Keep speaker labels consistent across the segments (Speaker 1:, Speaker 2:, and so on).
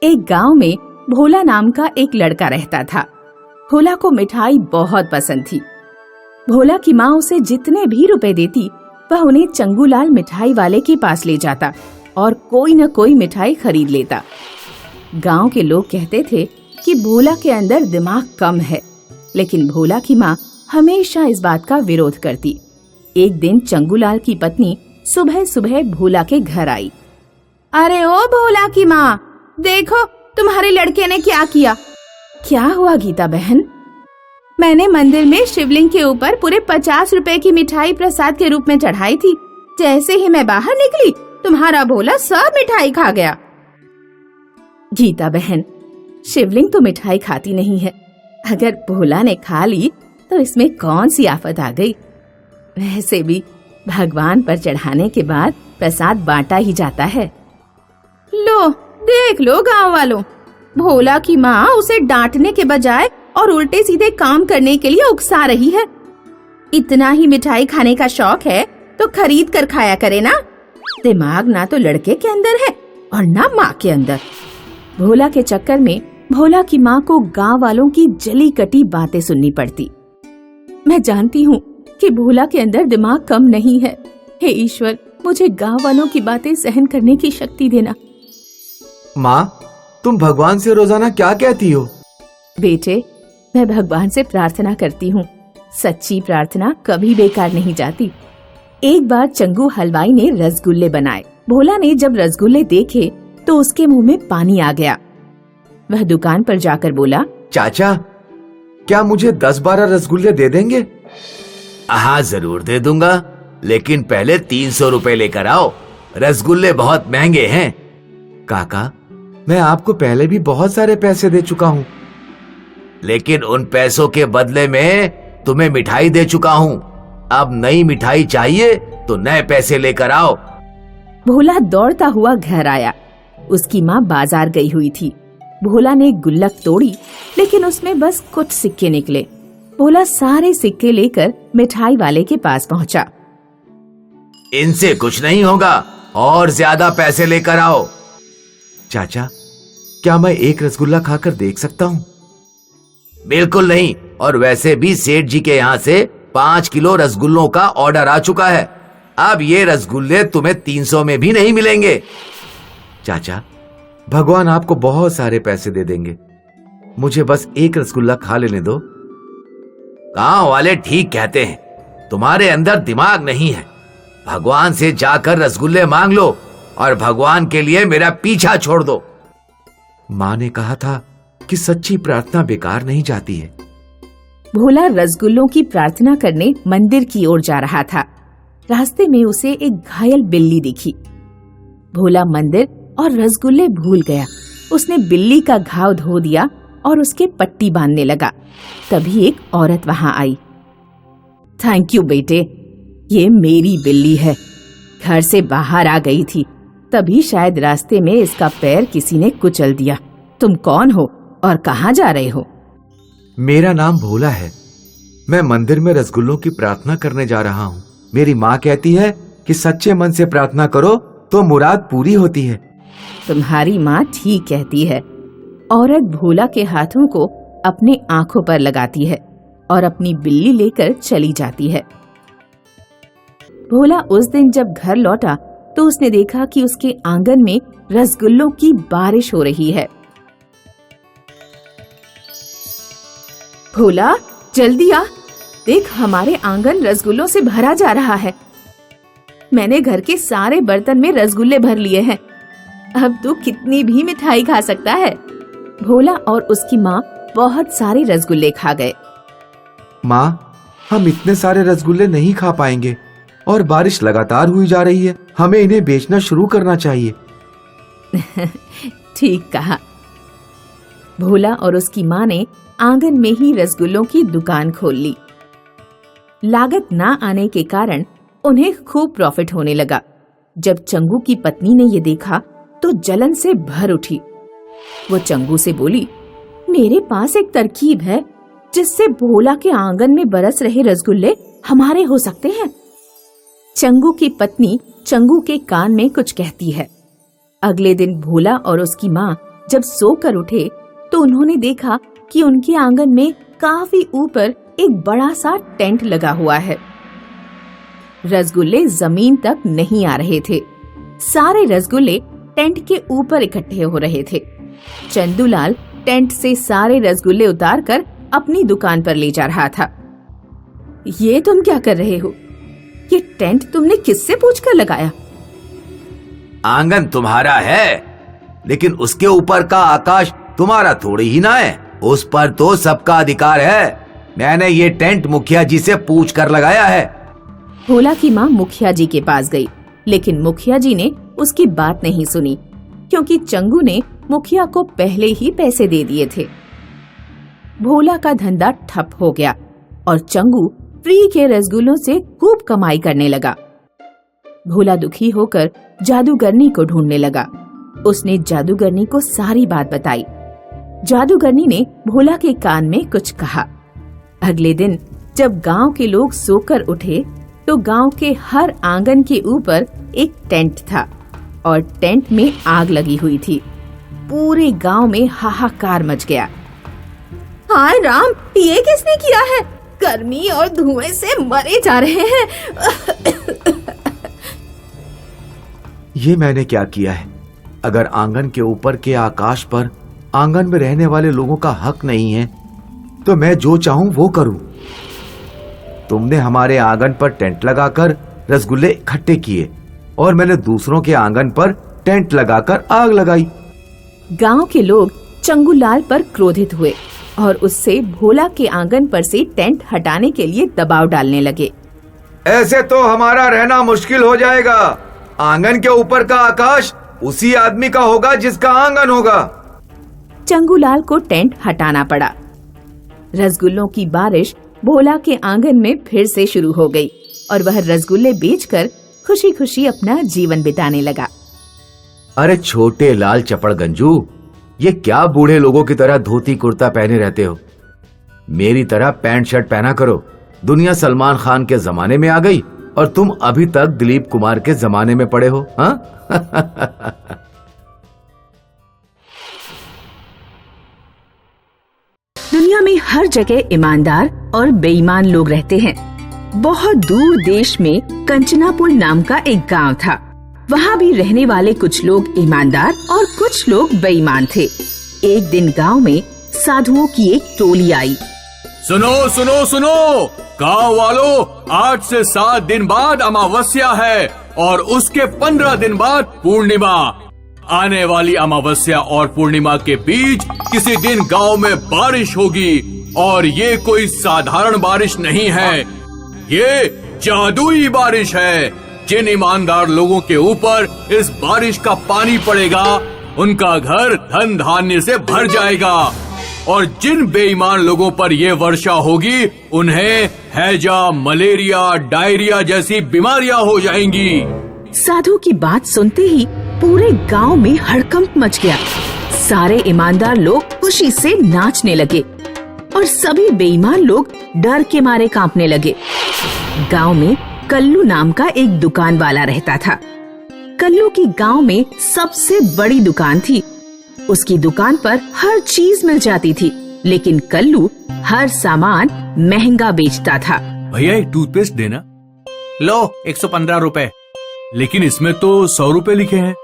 Speaker 1: एक गांव में भोला नाम का एक लड़का रहता था। भोला को मिठाई बहुत पसंद थी। भोला की माँ उसे जितने भी रुपए देती वह उन्हें चंगूलाल मिठाई वाले के पास ले जाता और कोई न कोई मिठाई खरीद लेता। गांव के लोग कहते थे कि भोला के अंदर दिमाग कम है, लेकिन भोला की माँ हमेशा इस बात का विरोध करती। एक दिन चंगूलाल की पत्नी सुबह सुबह भोला के घर आई। अरे ओ भोला की माँ, देखो तुम्हारे लड़के ने क्या किया। क्या हुआ गीता बहन? मैंने मंदिर में शिवलिंग के ऊपर पूरे 50 रुपए की मिठाई प्रसाद के रूप में चढ़ाई थी। जैसे ही मैं बाहर निकली तुम्हारा भोला सब मिठाई खा गया। गीता बहन, शिवलिंग तो मिठाई खाती नहीं है। अगर भोला ने खा ली तो इसमें कौन सी आफत आ गई। वैसे भी भगवान पर चढ़ाने के बाद प्रसाद बांटा ही जाता है। लो देख लो गांव वालों, भोला की माँ उसे डांटने के बजाय और उल्टे सीधे काम करने के लिए उकसा रही है। इतना ही मिठाई खाने का शौक है तो खरीद कर खाया करे ना। दिमाग ना तो लड़के के अंदर है और ना माँ के अंदर। भोला के चक्कर में भोला की माँ को गांव वालों की जली कटी बातें सुननी पड़ती। मैं जानती हूँ कि भोला के अंदर दिमाग कम नहीं है। हे ईश्वर, मुझे गांव वालों की बातें सहन करने की शक्ति देना।
Speaker 2: माँ, तुम भगवान से रोजाना क्या कहती हो?
Speaker 1: बेटे, मैं भगवान से प्रार्थना करती हूँ। सच्ची प्रार्थना कभी बेकार नहीं जाती। एक बार चंगू हलवाई ने रसगुल्ले बनाए। भोला ने जब रसगुल्ले देखे तो उसके मुंह में पानी आ गया। वह दुकान पर जाकर बोला,
Speaker 2: चाचा, क्या मुझे 10-12 रसगुल्ले दे देंगे?
Speaker 3: हाँ जरूर दे दूंगा, लेकिन पहले 300 रुपए लेकर आओ। रसगुल्ले बहुत महंगे हैं।
Speaker 2: काका, मैं आपको पहले भी बहुत सारे पैसे दे चुका हूँ।
Speaker 3: लेकिन उन पैसों के बदले में तुम्हें मिठाई दे चुका हूँ। अब नई मिठाई चाहिए तो नए पैसे लेकर आओ।
Speaker 1: भोला दौड़ता हुआ घर आया। उसकी माँ बाजार गई हुई थी। भोला ने गुल्लक तोड़ी, लेकिन उसमें बस कुछ सिक्के निकले। भोला सारे सिक्के लेकर मिठाई वाले के पास पहुंचा।
Speaker 3: इनसे कुछ नहीं होगा, और ज्यादा पैसे लेकर आओ।
Speaker 2: चाचा, क्या मैं एक रसगुल्ला खाकर देख सकता हूँ?
Speaker 3: बिल्कुल नहीं, और वैसे भी सेठ जी के यहाँ से 5 किलो रसगुल्लों का ऑर्डर आ चुका है। अब ये रसगुल्ले तुम्हें 300 में भी नहीं मिलेंगे।
Speaker 2: चाचा, भगवान आपको बहुत सारे पैसे दे देंगे। मुझे बस एक रसगुल्ला खा लेने दो।
Speaker 3: गांव वाले ठीक कहते हैं, तुम्हारे अंदर दिमाग नहीं है। भगवान से जाकर रसगुल्ले मांग लो और भगवान के लिए मेरा पीछा छोड़ दो।
Speaker 2: माँ ने कहा था कि सच्ची प्रार्थना बेकार नहीं जाती है।
Speaker 1: भोला रसगुल्लों की प्रार्थना करने मंदिर की ओर जा रहा था। रास्ते में उसे एक घायल बिल्ली दिखी। भोला मंदिर और रसगुल्ले भूल गया। उसने बिल्ली का घाव धो दिया और उसके पट्टी बांधने लगा। तभी एक औरत वहां आई। थैंक यू बेटे, ये मेरी बिल्ली है। घर से बाहर आ गई थी, तभी शायद रास्ते में इसका पैर किसी ने कुचल दिया। तुम कौन हो और कहाँ जा रहे हो?
Speaker 2: मेरा नाम भोला है। मैं मंदिर में रसगुल्लों की प्रार्थना करने जा रहा हूँ। मेरी माँ कहती है कि सच्चे मन से प्रार्थना करो तो मुराद पूरी होती है।
Speaker 1: तुम्हारी माँ ठीक कहती है। औरत भोला के हाथों को अपने आंखों पर लगाती है और अपनी बिल्ली लेकर चली जाती है। भोला उस दिन जब घर लौटा तो उसने देखा कि उसके आंगन में रसगुल्लों की बारिश हो रही है। भोला, जल्दी आ, देख हमारे आंगन रसगुल्लों से भरा जा रहा है। मैंने घर के सारे बर्तन में रसगुल्ले भर लिए हैं। अब तू कितनी भी मिठाई खा सकता है। भोला और उसकी माँ बहुत सारे रसगुल्ले खा गए।
Speaker 2: माँ, हम इतने सारे रसगुल्ले नहीं खा पाएंगे और बारिश लगातार हुई जा रही है। हमें इन्हें बेचना शुरू करना चाहिए।
Speaker 1: ठीक कहा। भोला और उसकी माँ ने आंगन में ही रसगुल्लों की दुकान खोल ली। लागत ना आने के कारण उन्हें खूब प्रॉफिट होने लगा। जब चंगू की पत्नी ने ये देखा तो जलन से भर उठी। वो चंगू से बोली, मेरे पास एक तरकीब है जिससे भोला के आंगन में बरस रहे रसगुल्ले हमारे हो सकते हैं। चंगू की पत्नी चंगू के कान में कुछ कहती है। अगले दिन भोला और उसकी माँ जब सोकर उठे तो उन्होंने देखा कि उनके आंगन में काफी ऊपर एक बड़ा सा टेंट लगा हुआ है। रसगुल्ले जमीन तक नहीं आ रहे थे। सारे रसगुल्ले टेंट के ऊपर इकट्ठे हो रहे थे। चंदूलाल टेंट से सारे रसगुल्ले उतारकर अपनी दुकान पर ले जा रहा था। ये तुम क्या कर रहे हो? ये टेंट तुमने किससे पूछकर लगाया?
Speaker 3: आंगन तुम्हारा है, लेकिन उसके ऊपर का आकाश तुम्हारा थोड़ी ही ना है। उस पर तो सबका अधिकार है। मैंने ये टेंट मुखिया जी से पूछ कर लगाया है।
Speaker 1: भोला की माँ मुखिया जी के पास गई, लेकिन मुखिया जी ने उसकी बात नहीं सुनी, क्योंकि चंगू ने मुखिया को पहले ही पैसे दे दिए थे। भोला का धंधा ठप हो गया और चंगू फ्री के रसगुल्लों से खूब कमाई करने लगा। भोला दुखी होकर जादूगरनी को ढूंढने लगा। उसने जादूगरनी को सारी बात बताई। जादूगरनी ने भोला के कान में कुछ कहा। अगले दिन जब गांव के लोग सोकर उठे तो गांव के हर आंगन के ऊपर एक टेंट था और टेंट में आग लगी हुई थी। पूरे गांव में हाहाकार मच गया। हाय राम, ये किसने किया है? गर्मी और धुएं से मरे जा रहे हैं।
Speaker 2: ये मैंने क्या किया है? अगर आंगन के ऊपर के आकाश पर आंगन में रहने वाले लोगों का हक नहीं है तो मैं जो चाहूं वो करूं। तुमने हमारे आंगन पर टेंट लगाकर रसगुल्ले इकट्ठे किए और मैंने दूसरों के आंगन पर टेंट लगाकर आग लगाई।
Speaker 1: गांव के लोग चंगूलाल पर क्रोधित हुए और उससे भोला के आंगन पर से टेंट हटाने के लिए दबाव डालने लगे।
Speaker 2: ऐसे तो हमारा रहना मुश्किल हो जाएगा। आंगन के ऊपर का आकाश उसी आदमी का होगा जिसका आंगन होगा।
Speaker 1: चंगूलाल को टेंट हटाना पड़ा। रसगुल्लों की बारिश भोला के आंगन में फिर से शुरू हो गई और वह रसगुल्ले बेचकर खुशी खुशी अपना जीवन बिताने लगा।
Speaker 3: अरे छोटे लाल चपड़ गंजू, ये क्या बूढ़े लोगों की तरह धोती कुर्ता पहने रहते हो? मेरी तरह पैंट शर्ट पहना करो। दुनिया सलमान खान के जमाने में आ गई और तुम अभी तक दिलीप कुमार के जमाने में पड़े हो। हाँ?
Speaker 1: दुनिया में हर जगह ईमानदार और बेईमान लोग रहते हैं। बहुत दूर देश में कंचनापुर नाम का एक गांव था। वहाँ भी रहने वाले कुछ लोग ईमानदार और कुछ लोग बेईमान थे। एक दिन गांव में साधुओं की एक टोली आई।
Speaker 4: सुनो सुनो सुनो गांव वालों, 8 से 7 दिन बाद अमावस्या है और उसके 15 दिन बाद पूर्णिमा। आने वाली अमावस्या और पूर्णिमा के बीच किसी दिन गांव में बारिश होगी और ये कोई साधारण बारिश नहीं है, ये जादुई बारिश है। जिन ईमानदार लोगों के ऊपर इस बारिश का पानी पड़ेगा उनका घर धन धान्य से भर जाएगा और जिन बेईमान लोगों पर ये वर्षा होगी उन्हें हैजा, मलेरिया, डायरिया जैसी बीमारियां हो जाएंगी।
Speaker 1: साधु की बात सुनते ही पूरे गांव में हड़कंप मच गया। सारे ईमानदार लोग खुशी से नाचने लगे और सभी बेईमान लोग डर के मारे कांपने लगे। गांव में कल्लू नाम का एक दुकान वाला रहता था। कल्लू की गांव में सबसे बड़ी दुकान थी। उसकी दुकान पर हर चीज मिल जाती थी, लेकिन कल्लू हर सामान महंगा बेचता था।
Speaker 4: भैया एक टूथपेस्ट देना। लो 115 रुपए। लेकिन इसमें तो 100 रुपए लिखे हैं।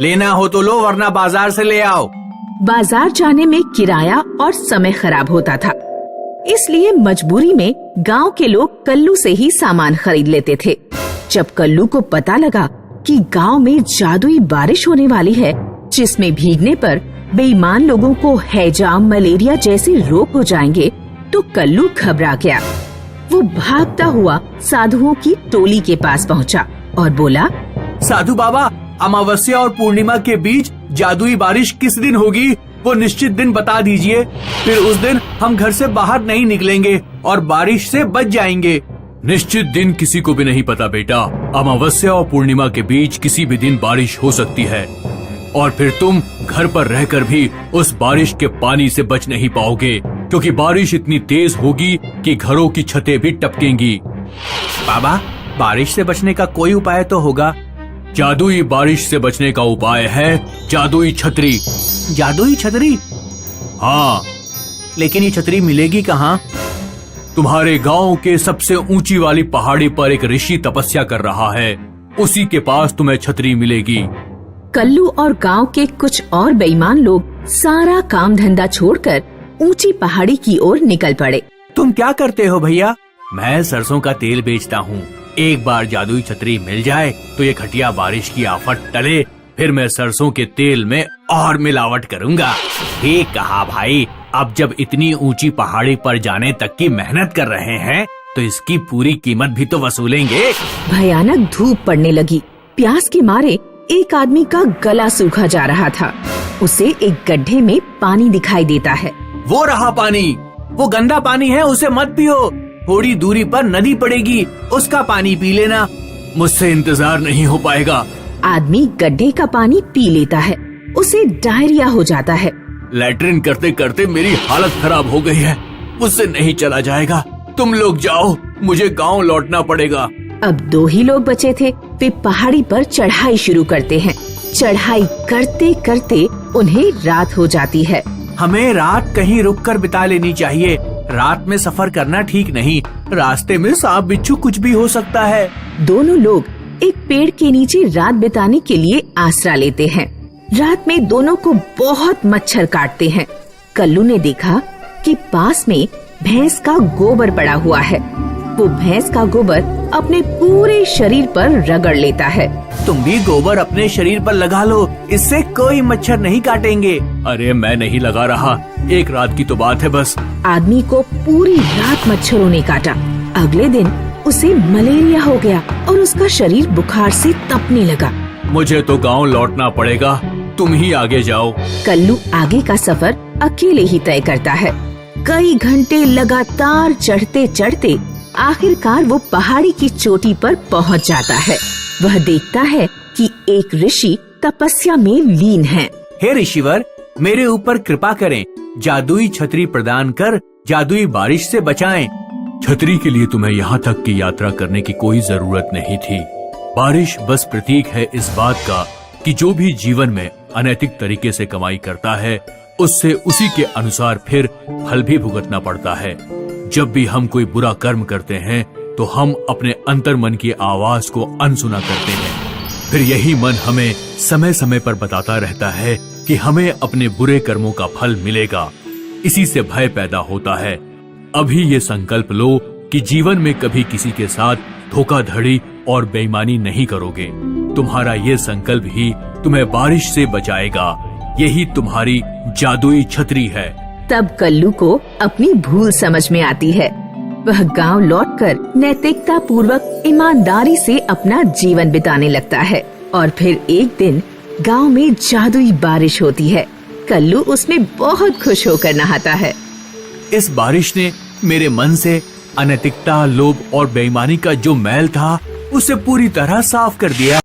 Speaker 4: लेना हो तो लो, वरना बाजार से ले आओ।
Speaker 1: बाजार जाने में किराया और समय खराब होता था, इसलिए मजबूरी में गांव के लोग कल्लू से ही सामान खरीद लेते थे। जब कल्लू को पता लगा कि गांव में जादुई बारिश होने वाली है, जिसमें भीगने पर बेईमान लोगों को हैजा, मलेरिया जैसे रोग हो जाएंगे, तो कल्लू घबरा गया। वो भागता हुआ साधुओं की टोली के पास पहुंचा और बोला,
Speaker 4: साधु बाबा, अमावस्या और पूर्णिमा के बीच जादुई बारिश किस दिन होगी वो निश्चित दिन बता दीजिए। फिर उस दिन हम घर से बाहर नहीं निकलेंगे और बारिश से बच जाएंगे। निश्चित दिन किसी को भी नहीं पता बेटा। अमावस्या और पूर्णिमा के बीच किसी भी दिन बारिश हो सकती है और फिर तुम घर पर रहकर भी उस बारिश के पानी से बच नहीं पाओगे, क्योंकि बारिश इतनी तेज होगी कि घरों की छतें भी टपकेंगी। बाबा, बारिश से बचने का कोई उपाय तो होगा? जादुई बारिश से बचने का उपाय है जादुई छतरी।
Speaker 5: जादुई छतरी?
Speaker 4: हाँ,
Speaker 5: लेकिन ये छतरी मिलेगी कहाँ?
Speaker 4: तुम्हारे गांव के सबसे ऊंची वाली पहाड़ी पर एक ऋषि तपस्या कर रहा है, उसी के पास तुम्हें छतरी मिलेगी।
Speaker 1: कल्लू और गांव के कुछ और बेईमान लोग सारा काम धंधा छोड़कर ऊंची पहाड़ी की ओर निकल पड़े।
Speaker 5: तुम क्या करते हो भैया?
Speaker 4: मैं सरसों का तेल बेचता हूँ। एक बार जादुई छतरी मिल जाए तो ये घटिया बारिश की आफत टले, फिर मैं सरसों के तेल में और मिलावट करूँगा।
Speaker 5: ठीक कहा भाई, अब जब इतनी ऊंची पहाड़ी पर जाने तक की मेहनत कर रहे हैं तो इसकी पूरी कीमत भी तो वसूलेंगे।
Speaker 1: भयानक धूप पड़ने लगी। प्यास के मारे एक आदमी का गला सूखा जा रहा था। उसे एक गड्ढे में पानी दिखाई देता है।
Speaker 5: वो रहा पानी, वो गंदा पानी है, उसे मत पियो। थोड़ी दूरी पर नदी पड़ेगी, उसका पानी पी लेना।
Speaker 4: मुझसे इंतजार नहीं हो पाएगा।
Speaker 1: आदमी गड्ढे का पानी पी लेता है। उसे डायरिया हो जाता है।
Speaker 4: लैट्रिन करते करते मेरी हालत खराब हो गई है, मुझसे नहीं चला जाएगा। तुम लोग जाओ, मुझे गांव लौटना पड़ेगा।
Speaker 1: अब 2 ही लोग बचे थे। वे पहाड़ी पर चढ़ाई शुरू करते हैं। चढ़ाई करते करते उन्हें रात हो जाती है।
Speaker 5: हमें रात कहीं रुककर बिता लेनी चाहिए। रात में सफर करना ठीक नहीं, रास्ते में सांप बिच्छू कुछ भी हो सकता है।
Speaker 1: दोनों लोग एक पेड़ के नीचे रात बिताने के लिए आसरा लेते हैं। रात में दोनों को बहुत मच्छर काटते हैं। कल्लू ने देखा कि पास में भैंस का गोबर पड़ा हुआ है। वो भैंस का गोबर अपने पूरे शरीर पर रगड़ लेता है।
Speaker 5: तुम भी गोबर अपने शरीर पर लगा लो, इससे कोई मच्छर नहीं काटेंगे।
Speaker 4: अरे मैं नहीं लगा रहा, एक रात की तो बात है बस।
Speaker 1: आदमी को पूरी रात मच्छरों ने काटा। अगले दिन उसे मलेरिया हो गया और उसका शरीर बुखार से तपने लगा।
Speaker 4: मुझे तो गांव लौटना पड़ेगा, तुम ही आगे जाओ।
Speaker 1: कल्लू आगे का सफर अकेले ही तय करता है। कई घंटे लगातार चढ़ते चढ़ते आखिरकार वो पहाड़ी की चोटी पर पहुंच जाता है। वह देखता है कि एक ऋषि तपस्या में लीन है।
Speaker 5: हे ऋषिवर, मेरे ऊपर कृपा करें, जादुई छतरी प्रदान कर जादुई बारिश से बचाएं।
Speaker 4: छतरी के लिए तुम्हें यहाँ तक की यात्रा करने की कोई जरूरत नहीं थी। बारिश बस प्रतीक है इस बात का कि जो भी जीवन में अनैतिक तरीके से कमाई करता है, उससे उसी के अनुसार फिर फल भी भुगतना पड़ता है। जब भी हम कोई बुरा कर्म करते हैं तो हम अपने अंतर मन की आवाज को अनसुना करते हैं। फिर यही मन हमें समय समय पर बताता रहता है कि हमें अपने बुरे कर्मों का फल मिलेगा। इसी से भय पैदा होता है। अभी ये संकल्प लो कि जीवन में कभी किसी के साथ धोखाधड़ी और बेईमानी नहीं करोगे। तुम्हारा ये संकल्प ही तुम्हें बारिश से बचाएगा। यही तुम्हारी जादुई छतरी है।
Speaker 1: तब कल्लू को अपनी भूल समझ में आती है। वह गांव लौटकर नैतिकता पूर्वक ईमानदारी से अपना जीवन बिताने लगता है। और फिर एक दिन गांव में जादुई बारिश होती है। कल्लू उसमें बहुत खुश होकर नहाता है।
Speaker 4: इस बारिश ने मेरे मन से अनैतिकता, लोभ और बेईमानी का जो मैल था उसे पूरी तरह साफ कर दिया।